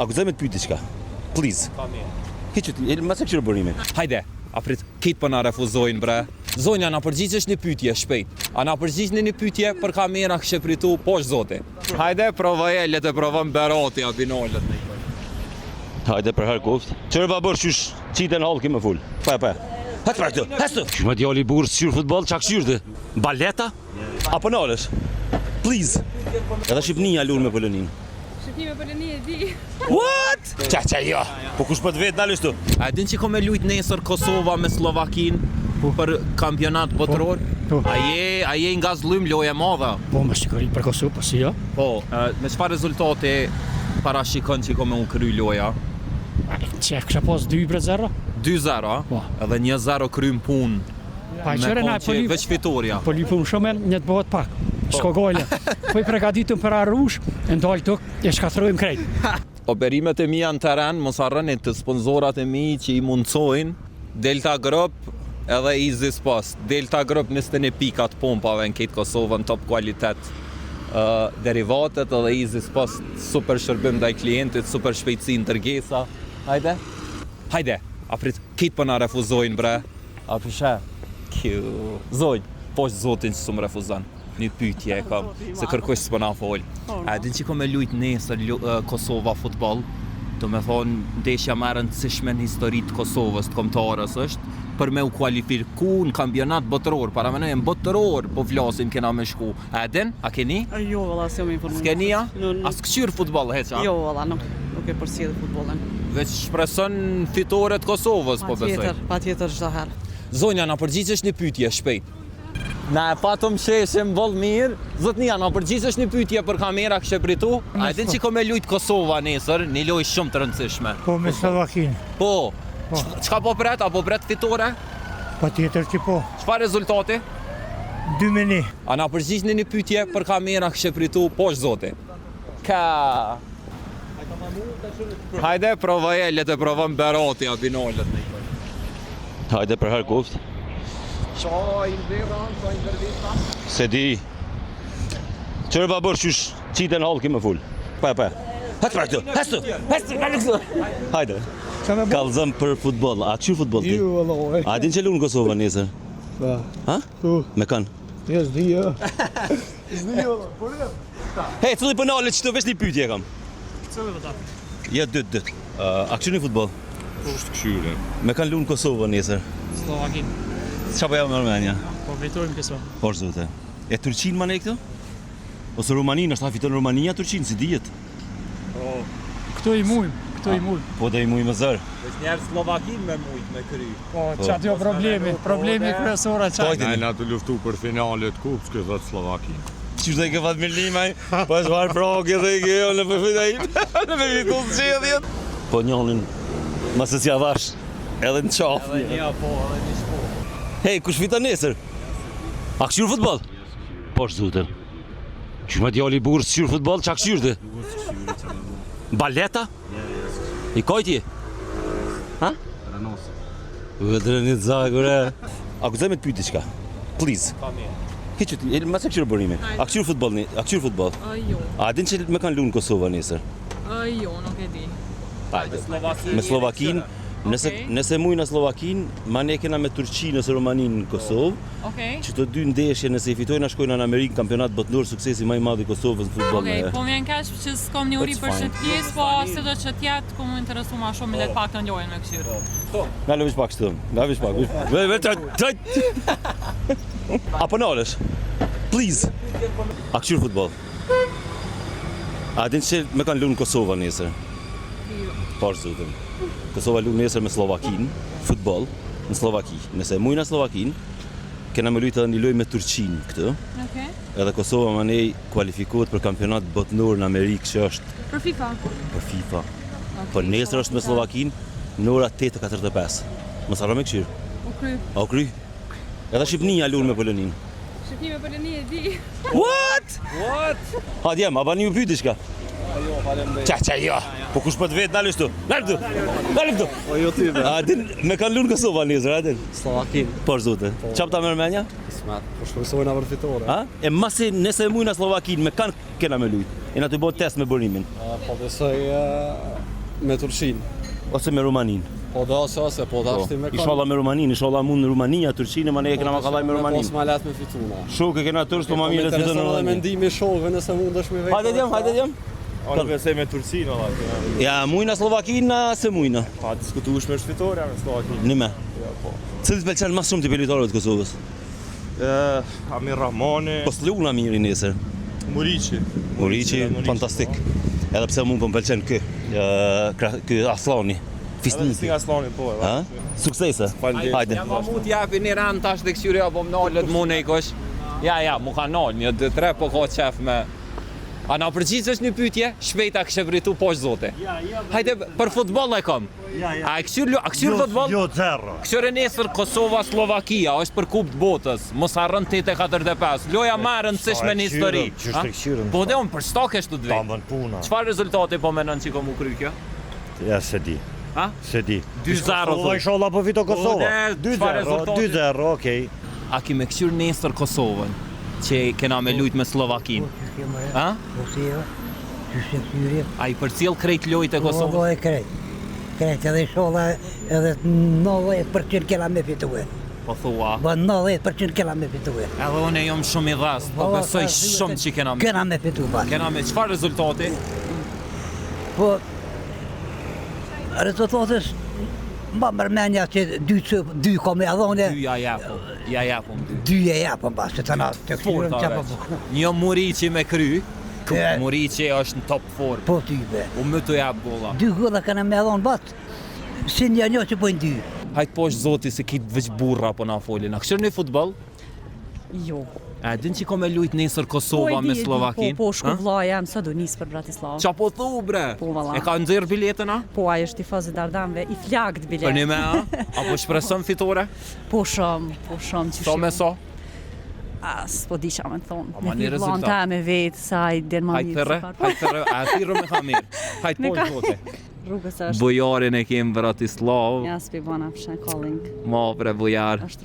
A guxoj me të pyet diçka? Please. Hiç, ma se këshirë bërimin. Hajde, aprit, kitë për na refuzojnë bre. Zonja, na përgjigjesh një pyetje shpejt. A na përgjigj një pyetje për kamera kështë pritu poshtë zoti. Hajde, provoje, le të provon Beroti, a binolet. Hajde për herë koft. Çfarë ba bërë qysh qiten hallki më ful. Pa. Hajde pra këtu. Hajde. Qysh më djali burr këshir futboll, çka këshir ti? Baleta? Apo nalesh? Please. Edhe Shqipnia lun me Polonin. Shqipnia me Poloni e di. What? Qa jo. Po kush po të vet nalesh tu? A din që ko me lujt nesër Kosova me Slovakin për kampionat botëror? A je nga zlym loja madha? Po, me shikoj për Kosovë, po si jo? Po, me çfarë rezultate parashikon që ko me unë kry loja? Që kësha pas 2-0? 2-0, a? Po. Edhe 1-0 krym pun. Pa Me qëre na konë që veç fitoria. po lipun shumë, një të bëhet pak. S'ko gojle. Po i pregaditëm për arrush, e ndalë tuk, e shkatrojmë krejt. Operimet e mia në teren, mos harroni të sponsorat e mi që i mundsojnë Delta Group edhe Easy Spas. Delta Group 21 pikat pompave në këtë Kosovën top kualitet. Derivatet edhe Easy Spas super shërbim ndaj klientit, super shpejtësi në tërgesa. Hajde, aprit, kitë për na refuzojnë bre. A pishe? Zonjë, poshtë zotin që su më refuzan. Një pyetje e kam, se kërkush s'po na fol. A din që ko me lujt nesër Kosova futboll? Do me thonë, ndeshja më e rëndësishme në historitë Kosovës të kombëtarës është për me u kualifiku në kampionat botëror, para menojmë botëror, po flasim kena me shku. A din? A keni? Jo, valla, s'jam informuar. S'keni ja? A s'këqyr futboll heqa? Jo, valla, nuk e përcjell futbollin. Veç shpreson fitore të Kosovës, po besoj. Patjetër çdo herë. Zonja, na përgjigjesh një pyetje shpejt. Na e patëm sheshim boll mirë. Zotnia, na përgjigjesh një pyetje për kamera kështë pritu? A din që ko me lujt Kosova nesër, një lojë shumë të rëndësishme. Po me Slovakin. Po. Çka po pret? Apo pret fitore? Pa tjetër që po. Çfarë rezultati? 2-1. A na përgjigj një pyetje për kamera kështë pritu poshtë zoti. Ka. Hajde, provoje, le të provon Beroti, a binolet. Hajde për herë koft. Se di. Çfarë ba bërë qysh qiten hallki më ful. Pa. Hajde pra këtu. Hajde. Hajde. Kallëzëm për futboll. A këshir futboll ti? Jo, valla. A din që lunë Kosova nesër? Pa. Ha? Po. Me kanë? Ja, s'di jo. S'di jo, po ne. Hey, cilli për nale që të vesh një pyetje kam. Cëve vëta? Ja, dyt. A këshir një futboll? Po është këshyre. Me kanë lunë Kosova nesër. Slovakin. Qa po jam në Armenia? Po fitojmë këso. Por zote. E Turqin ma ne këto? Ose Rumaninë, është ta fiton Rumania Turqin, si dijet? Këto i mujmë, Po dhe i muj më zërë. Veç njerë Slovakin me mujt me kry. Po, qatë jo problemi kryesora qatë. Na të luftu për finalet kupës, këtë dhëtë Slovakin. Qështë dhe i ke fatë millimaj, pas varë prake dhe i ke jo në përfitajit, në me fitu të qedhjet. Po njonin, masë s'ja vash, edhe në qafë. Edhe një apo, edhe një shpo. Hej, kush fita nesër? A këshyr futbol? Po shzuten. Qysh me djali burë s'këshyr futbol, qa këshyr ti? Baleta? I kojtje? Ha? Rënosë. Vëdrënit zagure. A guxoj me të pyet diçka? Please. Hiç, ma se këshyr bërimin. A këshyr futbol? A këshyr futbol? Jo. A din që me kanë lunë Kosova nesër? Jo, nuk e di. Me Slovakin. Nëse mujna Slovakin, ma ne kena me Turqinë ose Romaninë në Kosovë. Okej. Që të dy ndeshje nëse i fitojnë shkojnë në Amerikë, kampionat botëror, suksesi më i madh i Kosovës në futboll. Okej, po vjen kaq që s'kam një uri për fine. çet pjesë, po si do të jetë, ku më interesu më shumë le të paktën lojën me këshir. Nga lëvish pak shtë, nga vish pak. Apo nalesh? Please. A këshyr futboll? A din që me kanë lunë Kosova nesër? Por zotin. Kosova lunë nesër me Slovakin, futboll, në Slovaki. Nëse mujna Slovakin, kena me lujtë edhe një lojë me Turqinë këtë. Okej. Edhe Kosova ma nej kualifikohet për kampionat botëror në Amerikë që është Për FIFA. për FIFA. Po nesër është me Slovakin në ora 8:45. Mos harro me këshir. U kry. A u kry? Edhe Shqipnia lunë me Poloninë. Shqipnia me Poloni e di. What? Ha djem, a bani ju pyet diçka? Jo, faleminderit. Qa jo. Po kush po të vet nalesh tu? Nal këtu. Nal këtu. Po jo ti be. A din me kanë lunë Kosova nesër, a din? Slovakin. Por zote. Çfarë ta merr mendja? Smat, po shpresojna për fitore. Ha? E masi nëse mujna Slovakin me kanë kena me lujt. E na të bëj test me bërimin. Po besoj Me Turqin. ose me Rumaninë? Po da ose po da shti me kanë. Inshallah me Rumaninë, inshallah mund Rumania, Turqinë, ma ne e kena makallaj me Pos Rumaninë. ma let me fituna. Shok e kena tërës, po ma mirë të fitën në Dhe Rumaninë. mendimi shokëve nëse mundesh me vetë. Hajde djem. Unë besoj me Turqinë valla. Ja, mujna Slovakinë, se mujna. Pa diskutueshme është fitoria me Slovakinë. Nime. Cilit pëlqen më shumë të pellitorëve të Kosovës? Amir Rahmani, Po s'luna mirë nesër. Muriqi, fantastik. Edhe pse mu po m'pëlqen ky Aslani. Fisniki. Aslani po. Ha? Suksese. Hajde. Ja, ma mu t'japi një rand tash dhe këshyri apo më nalët mu në i kosh. Ja, mu ka nalë, një, 2-3 po ka qef me... A na përgjithësh një pyetje, shpejta kështë vritu poshtë zote. Hajde, për futboll e kom. A këshyr futboll? Jo, zero. Këshyre nesër Kosova-Slovakia, është për kupë të botës, mos harrën 8-45, loja ma rëndësishme në histori. Qështë e këshyrën? Po dhe unë për stok është të Ta dvejt. mën puna. Qëfar rezultate po menon që ko mu kry kjo? Ja, se di. Ha? Se di. 2-0 Kosova, thuj. inshallah po fito Kosova. Po, ne, çfarë 2-0, rezultati? 2-0, okej. A ki me këshyr nesër Kosovën, që kena me lujt me Slovakin? Ha? Po si jo, që se këtyri, A i përcjell krejt lojt e po Kosovës? e krejt. Krejt edhe shola edhe 90% kena me fitue. Po thua. Po 90% kena me fitue. Edhe unë jom shumë i dhast, po besoj shumë që kena me. Kena me fitu pas. Kena me çfarë rezultati? Po, rezultatës, ma mërmenja që 2 ka me adhone, 2 ja japum 2. 2 e japën pas, që të na të Fort këtyrën që po arreq. Një Muriqi me kry, Muriqi është në top form. po tybe. U më të jap golla. 2 golla kena me adhone bat, si një që pojnë 2. Hajt poshtë zoti se kitë veç burra po na folin. A këshër një futboll? Jo. A din që ko me lujt nesër Kosova me Slovakin? Po, shku vlla jam, sa do nis për Bratislavë. Qa po thu bre? Po, valla. E ka nxjerr biletën a? Po, ajo është tifozë Dardanëve, i flakt bilet. Për një me a? Apo shpreson fitore? Po shumë që So me so? As, po disha me thonë. Ama një Me rezultat. vllon ta me vetë, sa i den ma Hajt të re, a ti rëme ka mirë. Hajt Me poshtë ka- zote. Rrugës është. Bujarin e kemë Bratislav, Ja, s'pi bona pëshën calling. ma bre bujar. Është